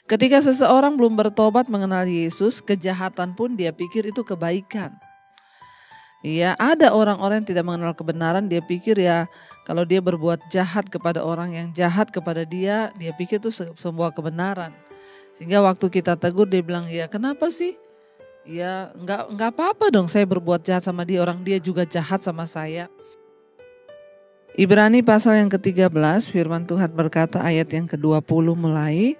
Ketika seseorang belum bertobat mengenal Yesus, kejahatan pun dia pikir itu kebaikan. Ya, ada orang-orang yang tidak mengenal kebenaran, dia pikir ya kalau dia berbuat jahat kepada orang yang jahat kepada dia pikir itu sebuah kebenaran. Sehingga waktu kita tegur dia bilang, ya kenapa sih? Ya nggak apa-apa dong saya berbuat jahat sama dia, orang dia juga jahat sama saya. Ibrani pasal yang ke-13 firman Tuhan berkata ayat yang ke-20 mulai.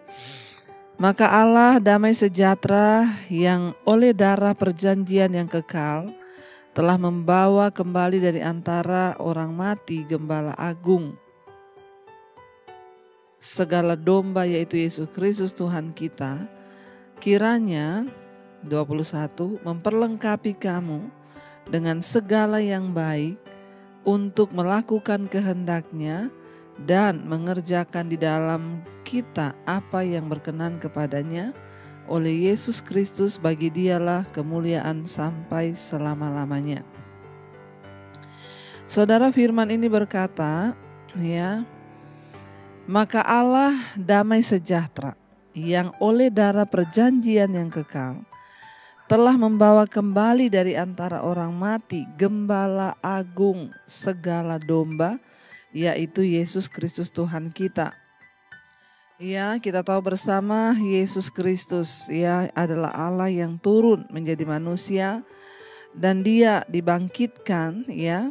Maka Allah damai sejahtera yang oleh darah perjanjian yang kekal telah membawa kembali dari antara orang mati Gembala Agung, segala domba yaitu Yesus Kristus Tuhan kita, kiranya 21 memperlengkapi kamu dengan segala yang baik untuk melakukan kehendak-Nya dan mengerjakan di dalam kita apa yang berkenan kepadanya. Oleh Yesus Kristus bagi Dialah kemuliaan sampai selama-lamanya. Saudara, firman ini berkata, ya, maka Allah damai sejahtera yang oleh darah perjanjian yang kekal telah membawa kembali dari antara orang mati Gembala Agung segala domba, yaitu Yesus Kristus Tuhan kita. Ya, kita tahu bersama Yesus Kristus ya adalah Allah yang turun menjadi manusia dan Dia dibangkitkan ya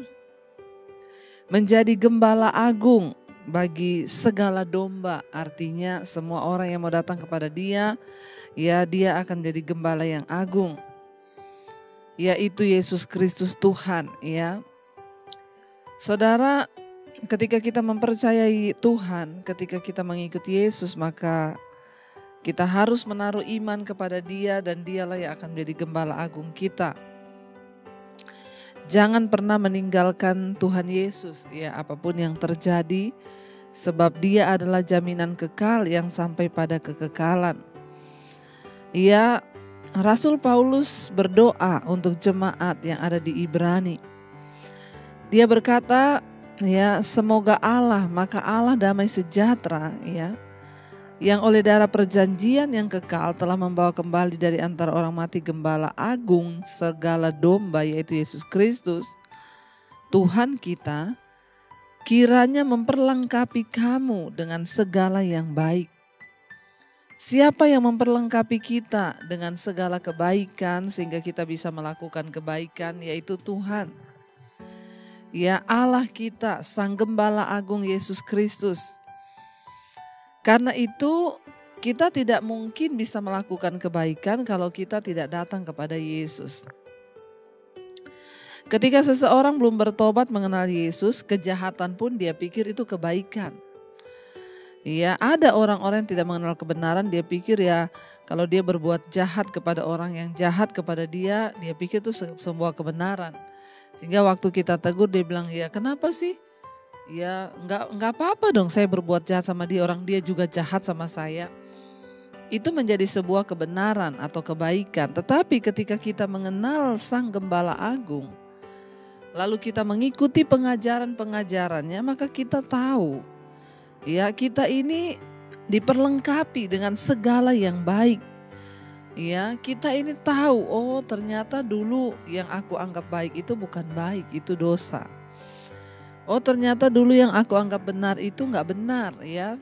menjadi Gembala Agung bagi segala domba. Artinya semua orang yang mau datang kepada Dia, ya Dia akan menjadi gembala yang agung, yaitu Yesus Kristus Tuhan ya. Saudara, ketika kita mempercayai Tuhan, ketika kita mengikuti Yesus, maka kita harus menaruh iman kepada Dia dan Dialah yang akan menjadi Gembala Agung kita. Jangan pernah meninggalkan Tuhan Yesus ya apapun yang terjadi, sebab Dia adalah jaminan kekal yang sampai pada kekekalan. Ya, Rasul Paulus berdoa untuk jemaat yang ada di Ibrani. Dia berkata, ya, semoga Allah, maka Allah damai sejahtera ya, yang oleh darah perjanjian yang kekal telah membawa kembali dari antara orang mati Gembala Agung segala domba, yaitu Yesus Kristus Tuhan kita, kiranya memperlengkapi kamu dengan segala yang baik. Siapa yang memperlengkapi kita dengan segala kebaikan sehingga kita bisa melakukan kebaikan, yaitu Tuhan. Ya, Allah kita, Sang Gembala Agung Yesus Kristus. Karena itu kita tidak mungkin bisa melakukan kebaikan kalau kita tidak datang kepada Yesus. Ketika seseorang belum bertobat mengenal Yesus, kejahatan pun dia pikir itu kebaikan. Ya, ada orang-orang yang tidak mengenal kebenaran, dia pikir ya kalau dia berbuat jahat kepada orang yang jahat kepada dia pikir itu sebuah kebenaran. Sehingga waktu kita tegur dia bilang, ya kenapa sih? Ya nggak apa-apa dong saya berbuat jahat sama dia, orang dia juga jahat sama saya. Itu menjadi sebuah kebenaran atau kebaikan. Tetapi ketika kita mengenal Sang Gembala Agung, lalu kita mengikuti pengajaran-pengajarannya, maka kita tahu ya kita ini diperlengkapi dengan segala yang baik. Ya, kita ini tahu, oh ternyata dulu yang aku anggap baik itu bukan baik, itu dosa. Oh ternyata dulu yang aku anggap benar itu enggak benar ya.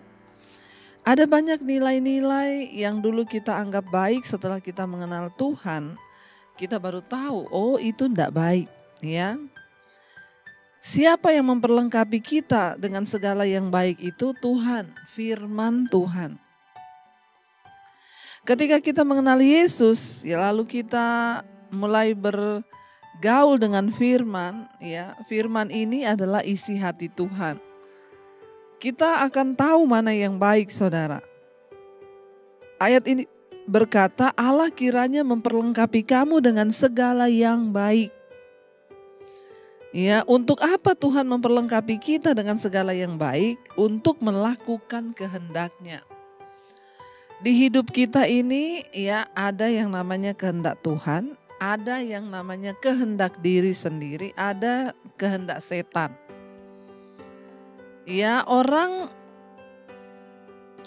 Ada banyak nilai-nilai yang dulu kita anggap baik, setelah kita mengenal Tuhan, kita baru tahu, oh itu enggak baik ya. Siapa yang memperlengkapi kita dengan segala yang baik itu? Tuhan, firman Tuhan. Ketika kita mengenal Yesus, ya lalu kita mulai bergaul dengan firman, ya. Firman ini adalah isi hati Tuhan. Kita akan tahu mana yang baik, saudara. Ayat ini berkata, Allah kiranya memperlengkapi kamu dengan segala yang baik. Ya, untuk apa Tuhan memperlengkapi kita dengan segala yang baik? Untuk melakukan kehendak-Nya. Di hidup kita ini ya ada yang namanya kehendak Tuhan, ada yang namanya kehendak diri sendiri, ada kehendak setan. Ya, orang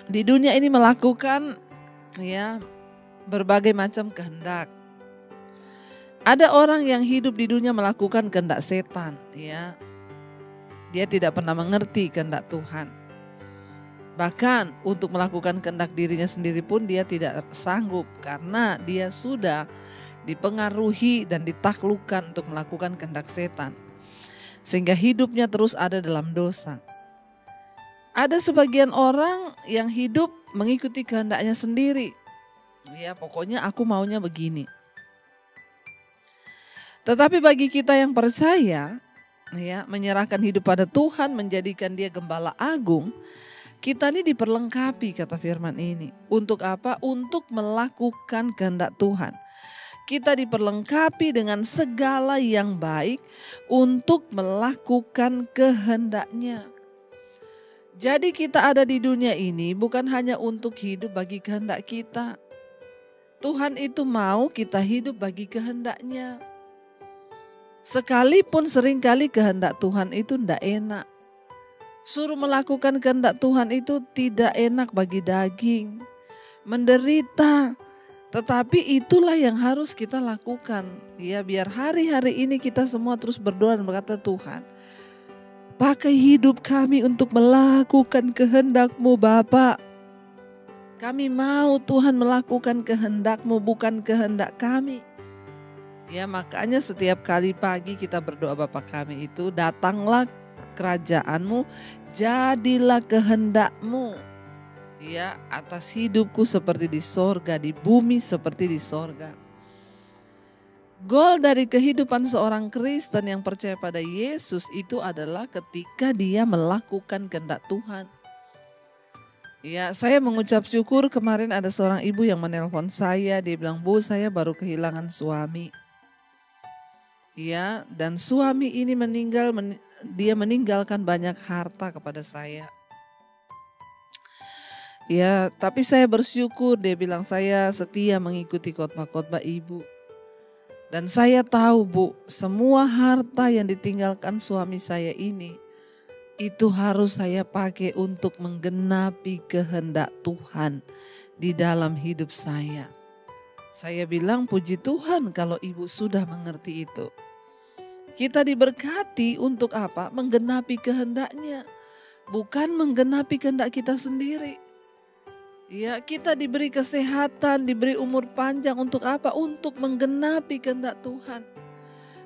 di dunia ini melakukan ya, berbagai macam kehendak. Ada orang yang hidup di dunia melakukan kehendak setan, ya. Dia tidak pernah mengerti kehendak Tuhan. Bahkan untuk melakukan kehendak dirinya sendiri pun dia tidak sanggup karena dia sudah dipengaruhi dan ditaklukkan untuk melakukan kehendak setan. Sehingga hidupnya terus ada dalam dosa. Ada sebagian orang yang hidup mengikuti kehendaknya sendiri. Ya, pokoknya aku maunya begini. Tetapi bagi kita yang percaya, ya, menyerahkan hidup pada Tuhan, menjadikan Dia gembala agung, kita ini diperlengkapi kata firman ini. Untuk apa? Untuk melakukan kehendak Tuhan. Kita diperlengkapi dengan segala yang baik untuk melakukan kehendak-Nya. Jadi kita ada di dunia ini bukan hanya untuk hidup bagi kehendak kita. Tuhan itu mau kita hidup bagi kehendak-Nya. Sekalipun seringkali kehendak Tuhan itu tidak enak. Suruh melakukan kehendak Tuhan itu tidak enak bagi daging, menderita. Tetapi itulah yang harus kita lakukan. Ya, biar hari-hari ini kita semua terus berdoa dan berkata, Tuhan, pakai hidup kami untuk melakukan kehendak-Mu Bapa. Kami mau Tuhan melakukan kehendak-Mu, bukan kehendak kami. Ya, makanya setiap kali pagi kita berdoa Bapa kami itu, datanglah kerajaan-Mu, jadilah kehendak-Mu, ya, atas hidupku seperti di sorga, di bumi seperti di sorga. Goal dari kehidupan seorang Kristen yang percaya pada Yesus itu adalah ketika dia melakukan kehendak Tuhan. Ya, saya mengucap syukur kemarin ada seorang ibu yang menelpon saya, dia bilang, Bu, saya baru kehilangan suami. Ya, dan suami ini dia meninggalkan banyak harta kepada saya. Ya, tapi saya bersyukur, dia bilang, saya setia mengikuti khotbah-khotbah ibu. Dan saya tahu, Bu, semua harta yang ditinggalkan suami saya ini, itu harus saya pakai untuk menggenapi kehendak Tuhan di dalam hidup saya. Saya bilang, puji Tuhan kalau ibu sudah mengerti itu. Kita diberkati untuk apa? Menggenapi kehendak-Nya, bukan menggenapi kehendak kita sendiri. Ya, kita diberi kesehatan, diberi umur panjang untuk apa? Untuk menggenapi kehendak Tuhan.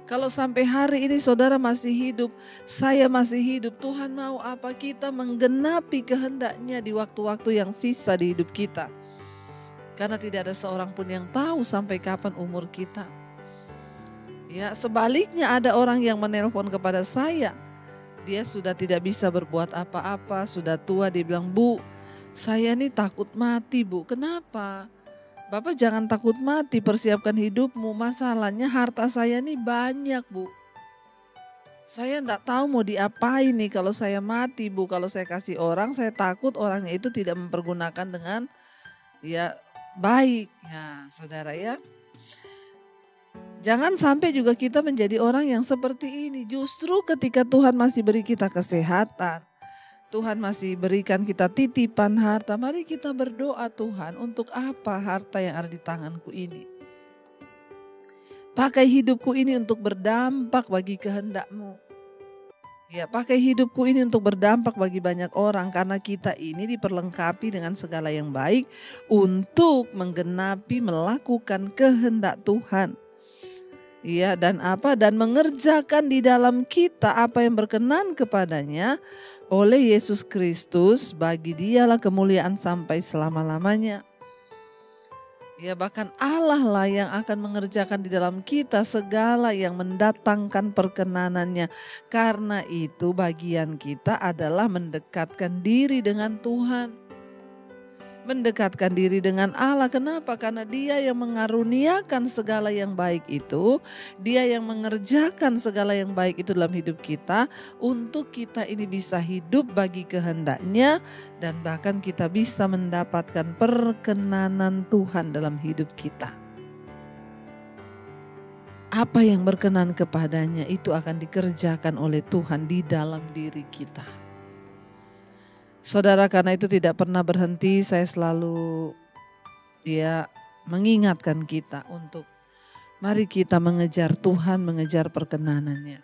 Kalau sampai hari ini saudara masih hidup, saya masih hidup, Tuhan mau apa? Kita menggenapi kehendak-Nya di waktu-waktu yang sisa di hidup kita. Karena tidak ada seorang pun yang tahu sampai kapan umur kita. Ya, sebaliknya ada orang yang menelpon kepada saya. Dia sudah tidak bisa berbuat apa-apa, sudah tua, dia bilang, Bu, saya nih takut mati, Bu. Kenapa? Bapak jangan takut mati, persiapkan hidupmu. Masalahnya harta saya nih banyak, Bu. Saya enggak tahu mau diapain nih kalau saya mati, Bu. Kalau saya kasih orang, saya takut orangnya itu tidak mempergunakan dengan ya baik. Ya, saudara ya. Jangan sampai juga kita menjadi orang yang seperti ini. Justru ketika Tuhan masih beri kita kesehatan, Tuhan masih berikan kita titipan harta, mari kita berdoa, Tuhan, untuk apa harta yang ada di tanganku ini? Pakai hidupku ini untuk berdampak bagi kehendak-Mu. Ya, pakai hidupku ini untuk berdampak bagi banyak orang, karena kita ini diperlengkapi dengan segala yang baik untuk menggenapi, melakukan kehendak Tuhan. Ya, dan apa? Dan mengerjakan di dalam kita apa yang berkenan kepadanya oleh Yesus Kristus, bagi Dialah kemuliaan sampai selama-lamanya. Ya, bahkan Allah lah yang akan mengerjakan di dalam kita segala yang mendatangkan perkenanannya. Karena itu bagian kita adalah mendekatkan diri dengan Tuhan. Mendekatkan diri dengan Allah. Kenapa? Karena Dia yang mengaruniakan segala yang baik itu. Dia yang mengerjakan segala yang baik itu dalam hidup kita. Untuk kita ini bisa hidup bagi kehendak-Nya. Dan bahkan kita bisa mendapatkan perkenanan Tuhan dalam hidup kita. Apa yang berkenan kepadanya itu akan dikerjakan oleh Tuhan di dalam diri kita. Saudara, karena itu tidak pernah berhenti, saya selalu dia mengingatkan kita untuk mari kita mengejar Tuhan, mengejar perkenanan-Nya.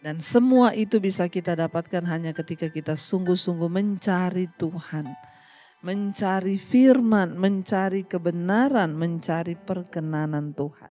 Dan semua itu bisa kita dapatkan hanya ketika kita sungguh-sungguh mencari Tuhan, mencari firman, mencari kebenaran, mencari perkenanan Tuhan.